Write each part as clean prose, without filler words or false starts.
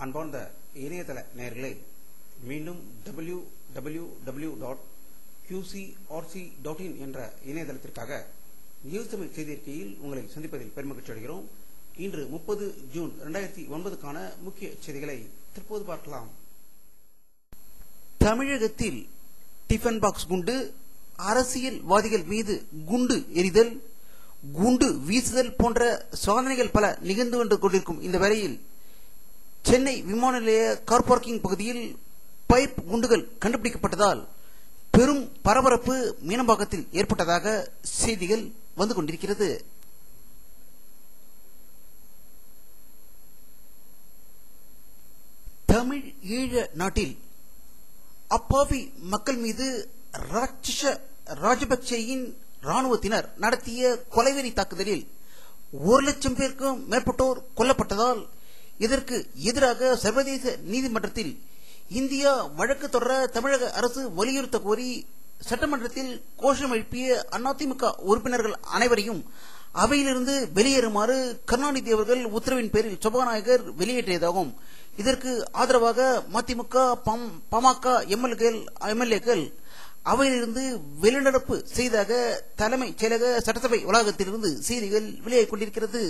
அன்பார்ந்த இணையதள நேயர்களே, மீண்டும் www.qcrc.in என்ற இணையதளத்திற்காக நியூஸ் தமிழ் செய்தியறிக்கையில் உங்களை சந்திப்பதில் பெருமகிழ்ச்சி அடைகிறோம். இன்று 30 ஜூன் 2009க்கான முக்கிய செய்திகளை தற்போது பார்க்கலாம். தமிழகத்தில் டிஃபன் பாக்ஸ் குண்டு, அரசியல்வாதிகள் மீது குண்டு எறிதல், குண்டு வீசுதல் போன்ற சாதனைகள் பல நிகழ்ந்து வந்து கொண்டிருக்கும் இந்த வேளையில் சென்னை விமான நிலைய கார் பார்க்கிங் பகுதியில் பைப் குண்டுகள் கண்டுபிடிக்கப்பட்டதால் பெரும் பரபரப்பு மீனம்பாக்கத்தில் ஏற்பட்டதாக செய்திகள் வந்து கொண்டிருக்கிறது. தமிழ் ஈழ நாட்டில் அப்பாவி மக்கள் மீது ராஜபக்சேயின் ராணுவத்தினர் நடத்திய கொலைவெறி தாக்குதலில் 1,00,000 பேருக்கும் மேற்பட்டோர் கொல்லப்பட்டதால் இதற்கு எதிராக சர்வதேச நீதிமன்றத்தில் இந்தியா வழக்கு தொடர தமிழக அரசு வலியுறுத்த கோரி சட்டமன்றத்தில் கோஷம் எழுப்பிய அதிமுக உறுப்பினர்கள் அனைவரையும் அவையிலிருந்து வெளியேறுமாறு கருணாநிதி அவர்கள் உத்தரவின் பேரில் சபாநாயகர் வெளியேற்றியதாகும். இதற்கு ஆதரவாக மதிமுக, பாமக எம்எல்ஏக்கள் அவையிலிருந்து வெளிநடப்பு செய்தாக தலைமைச் செயலக சட்டசபை வளாகத்திலிருந்து செய்திகள் வெளியாகிக் கொண்டிருக்கிறது.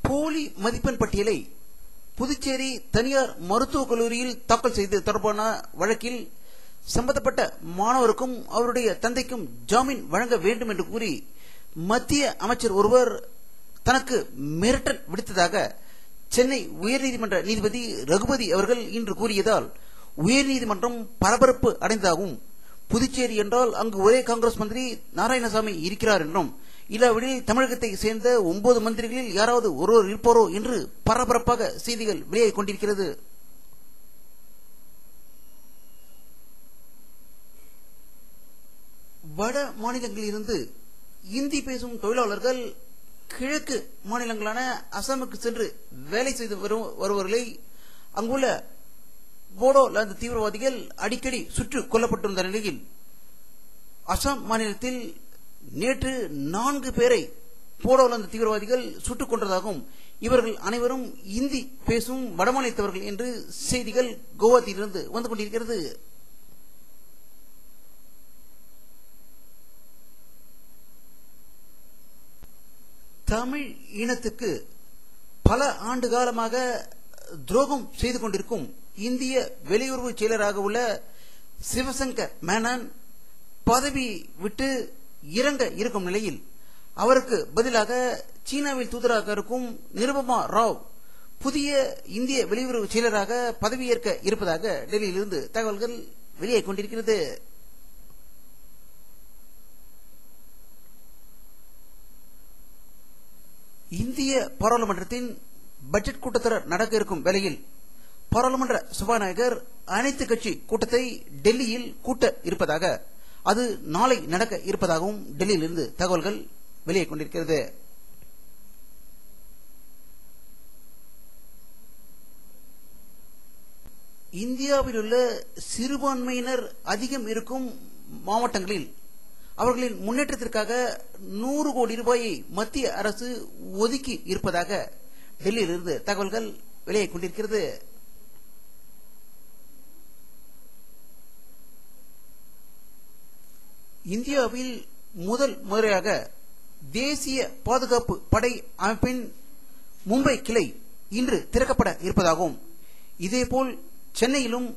போலி மதிப்பெண் பட்டியலை புதுச்சேரி தனியார் மருத்துவக் கல்லூரியில் தாக்கல் செய்து தொடர்பான வழக்கில் சம்பந்தப்பட்ட மாணவருக்கும் அவருடைய தந்தைக்கும் ஜாமீன் வழங்க வேண்டும் என்று கூறி மத்திய அமைச்சர் ஒருவர் தனக்கு மிரட்டல் விடுத்ததாக சென்னை உயர்நீதிமன்ற நீதிபதி ரகுபதி அவர்கள் இன்று கூறியதால் உயர்நீதிமன்றம் பரபரப்பு அடைந்ததாகவும், புதுச்சேரி என்றால் அங்கு ஒரே காங்கிரஸ் மந்திரி நாராயணசாமி இருக்கிறார் என்றும், இல்லாவிடில் தமிழகத்தை சேர்ந்த 9 மந்திரிகளில் யாராவது ஒருவர் இருப்பாரோ என்று பரபரப்பாக செய்திகள் வெளியாகிக் கொண்டிருக்கிறது. வட மாநிலங்களில் இருந்து இந்தி பேசும் தொழிலாளர்கள் கிழக்கு மாநிலங்களான அசாமுக்கு சென்று வேலை செய்து வருபவர்களை அங்குள்ள போடோலாந்து தீவிரவாதிகள் அடிக்கடி சுட்டுக் கொல்லப்பட்டிருந்த நிலையில் அசாம் மாநிலத்தில் நேற்று 4 பேரை போடோலாந்து தீவிரவாதிகள் சுட்டுக் கொன்றதாகவும், இவர்கள் அனைவரும் இந்தி பேசும் வடமாநிலத்தவர்கள் என்று செய்திகள் குவஹாத்தியிலிருந்து வந்து கொண்டிருக்கிறது. தமிழ் இனத்துக்கு பல ஆண்டு காலமாக துரோகம் செய்து கொண்டிருக்கும் இந்திய வெளியுறவு செயலராக உள்ள சிவசங்கர் மேனன் பதவி விட்டு இறங்க இருக்கும் நிலையில் அவருக்கு பதிலாக சீனாவில் தூதராக இருக்கும் நிருபமா ராவ் புதிய இந்திய வெளியுறவு செயலராக பதவியேற்க இருப்பதாக டெல்லியிலிருந்து தகவல்கள் வெளியாகிக் கொண்டிருக்கிறது. இந்திய பாராளுமன்றத்தின் பட்ஜெட் கூட்டத்தொடர் நடக்க இருக்கும் வேளையில் பாராளுமன்ற சபாநாயகர் அனைத்து கட்சி கூட்டத்தை டெல்லியில் கூட்ட இருப்பதாக, அது நாளை நடக்க இருப்பதாகவும் டெல்லியிலிருந்து தகவல்கள் வெளியாகிக் கொண்டிருக்கிறது. இந்தியாவில் உள்ள சிறுபான்மையினர் அதிகம் இருக்கும் மாவட்டங்களில் அவர்களின் முன்னேற்றத்திற்காக 100 கோடி ரூபாயை மத்திய அரசு ஒதுக்கி இருப்பதாக டெல்லியிலிருந்து தகவல்கள் வெளியாகிக் கொண்டிருக்கிறது. இந்தியாவில் முதல் முறையாக தேசிய பாதுகாப்பு படை அமைப்பின் மும்பை கிளை இன்று திறக்கப்பட இருப்பதாகவும், இதேபோல் சென்னையிலும்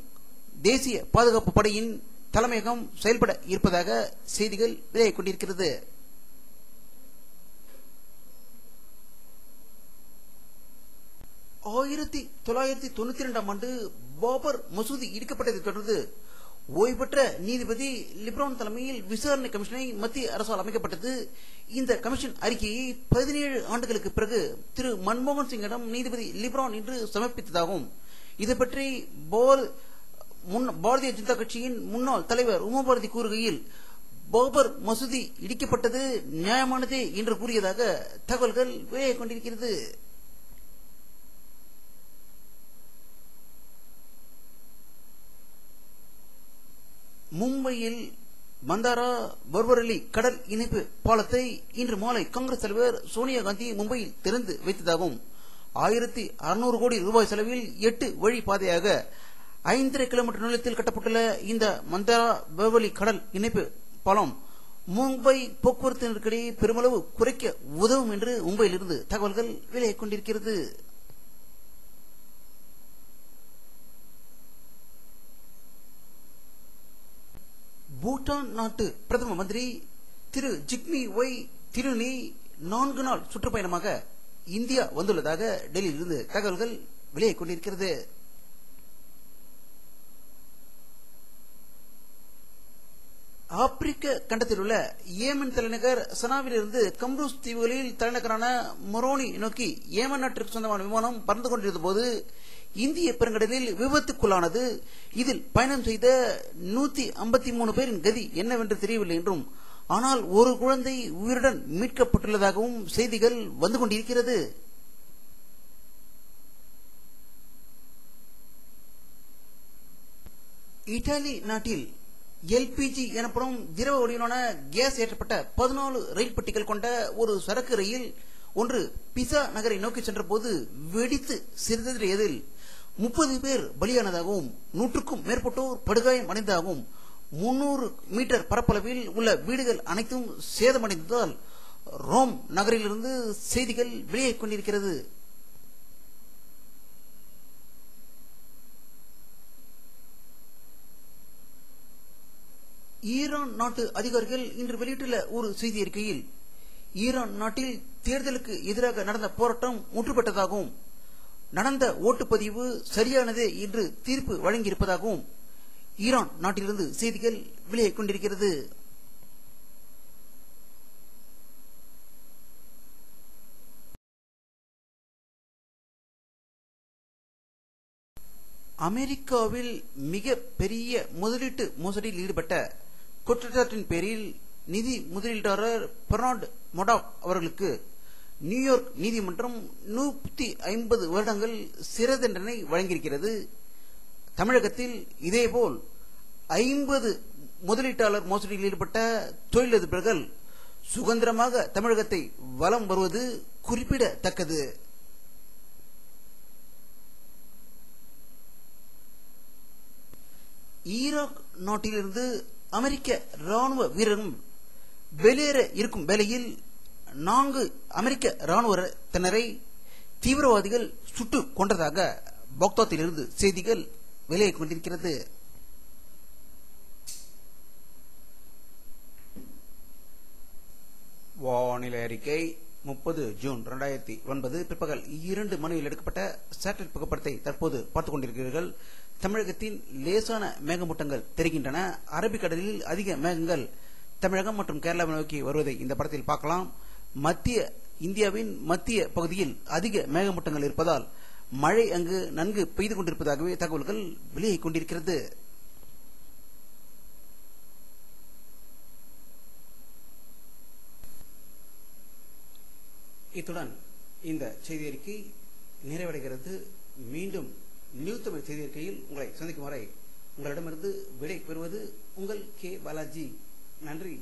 தேசிய பாதுகாப்பு படையின் தலைமையகம் செயல்பட இருப்பதாக செய்திகள் வெளியாகிக் கொண்டிருக்கிறது. ஆயிரத்தி 1992ஆம் ஆண்டு பாபர் மசூதி இடிக்கப்பட்டதை தொடர்ந்து ஓய்வு பெற்ற நீதிபதி லிப்ரான் தலைமையில் விசாரணை கமிஷனை மத்திய அரசால் அமைக்கப்பட்டது. இந்த கமிஷன் அறிக்கையை 17 ஆண்டுகளுக்கு பிறகு திரு மன்மோகன் சிங்கிடம் நீதிபதி லிப்ரான் இன்று சமர்ப்பித்ததாகவும், இது பற்றி பாரதிய ஜனதா கட்சியின் முன்னாள் தலைவர் உமாபாரதி கூறுகையில், பாபர் மசூதி இடிக்கப்பட்டது நியாயமானதே என்று கூறியதாக தகவல்கள் வெளியாகிக் கொண்டிருக்கிறது. மும்பையில் மந்தாரா பர்வரலி கடல் இணைப்பு பாலத்தை இன்று மாலை காங்கிரஸ் தலைவர் சோனியா காந்தி மும்பையில் திறந்து வைத்ததாகவும் 1600 கோடி ரூபாய் செலவில் 8 வழி பாதையாக 5.5 கிலோமீட்டர் நீளத்தில் கட்டப்பட்டுள்ள இந்த மந்தாரா பர்வரலி கடல் இணைப்பு பாலம் மும்பை போக்குவரத்து நெருக்கடியை பெருமளவு குறைக்க உதவும் என்று மும்பையிலிருந்து தகவல்கள் வெளியாகிக் கொண்டிருக்கிறது. பூட்டான் நாட்டு பிரதம மந்திரி திரு ஜிக்மி ஒய் திருநி 4 நாள் சுற்றுப்பயணமாக இந்தியா வந்துள்ளதாக டெல்லியிலிருந்து தகவல்கள் வெளியாகிக் கொண்டிருக்கிறது. ஆப்பிரிக்க கண்டத்தில் உள்ள ஏமன் தலைநகர் சனாவிலிருந்து கம்ரூஸ் தீவுகளில் தலைநகரான மொரோனி நோக்கி ஏமன் நாட்டிற்கு சொந்தமான விமானம் பறந்து கொண்டிருந்த போது இந்திய பெருங்கடலில் விபத்துக்குள்ளானது. இதில் பயணம் செய்த 153 பேரின் கதி என்னவென்று தெரியவில்லை என்றும், ஆனால் ஒரு குழந்தை உயிருடன் மீட்கப்பட்டுள்ளதாகவும் செய்திகள் வந்து கொண்டிருக்கிறது. இத்தாலி நாட்டில் LPG எனப்படும் திரவ வடிவிலான கேஸ் ஏற்றப்பட்ட 14 ரயில் பெட்டிகள் கொண்ட ஒரு சரக்கு ரயில் ஒன்று பிசா நகரை நோக்கி சென்ற போது வெடித்து சிதறியதில் 30 பேர் பலியானதாகவும் 100க்கும் மேற்பட்டோர் படுகாயம் அடைந்ததாகவும் 300 மீட்டர் பரப்பளவில் உள்ள வீடுகள் அனைத்தும் சேதமடைந்ததால் ரோம் நகரிலிருந்து செய்திகள் வெளியாகிக் கொண்டிருக்கிறது. ஈரான் நாட்டு அதிகாரிகள் இன்று வெளியிட்டுள்ள ஒரு செய்தி அறிக்கையில் ஈரான் நாட்டில் தேர்தலுக்கு எதிராக நடந்த போராட்டம் முற்றுப்பெற்றதாகவும், நடந்த ஓட்டுப்பதிவு சரியானதே என்று தீர்ப்பு வழங்கியிருப்பதாகவும் ஈரான் நாட்டிலிருந்து செய்திகள் வெளியாகிக் கொண்டிருக்கிறது. அமெரிக்காவில் மிக பெரிய முதலீட்டு மோசடியில் ஈடுபட்ட குற்றச்சாட்டின் பேரில் நிதி முதலீட்டாளர் பெர்னார்ட் மொடாஃப் அவர்களுக்கு நியூயார்க் நீதிமன்றம் 150 வருடங்கள் சிறை தண்டனை வழங்கியிருக்கிறது. தமிழகத்தில் இதேபோல் 50 முதலீட்டாளர் மோசடியில் ஈடுபட்ட தொழிலதிபர்கள் சுதந்திரமாக தமிழகத்தை வலம் வருவது குறிப்பிடத்தக்கது. ஈராக் நாட்டிலிருந்து அமெரிக்க ராணுவ வீரரும் வெளியேற இருக்கும் வேளையில் 4 அமெரிக்க ராணுவத்தினரை தீவிரவாதிகள் சுட்டுக் கொண்டதாக பாக்தாத்திலிருந்து செய்திகள் வெளியாகிக் கொண்டிருக்கிறது. வானிலை அறிக்கை 30 ஜூன் 2009 பிற்பகல் 2 மணியில் எடுக்கப்பட்ட சேட்டலைட் புகைப்படத்தை தற்போது பார்த்துக் கொண்டிருக்கிறீர்கள். தமிழகத்தின் லேசான மேகமூட்டங்கள் தெரிகின்றன. அரபிக்கடலில் அதிக மேகங்கள் தமிழகம் மற்றும் கேரளாவை நோக்கி வருவதை இந்த படத்தில் பார்க்கலாம். மத்திய இந்தியாவின் மத்திய பகுதியில் அதிக மேகமூட்டங்கள் இருப்பதால் மழை அங்கு நன்கு பெய்து கொண்டிருப்பதாகவே தகவல்கள் வெளியாகிக் கொண்டிருக்கிறது. இத்துடன் இந்த செய்தி அறிக்கை நிறைவடைகிறது. மீண்டும் நியூ தமிழ் செய்தி அறிக்கையில் உங்களை சந்திக்கும் வரை உங்களிடமிருந்து விடை பெறுவது உங்கள் கே பாலாஜி. நன்றி.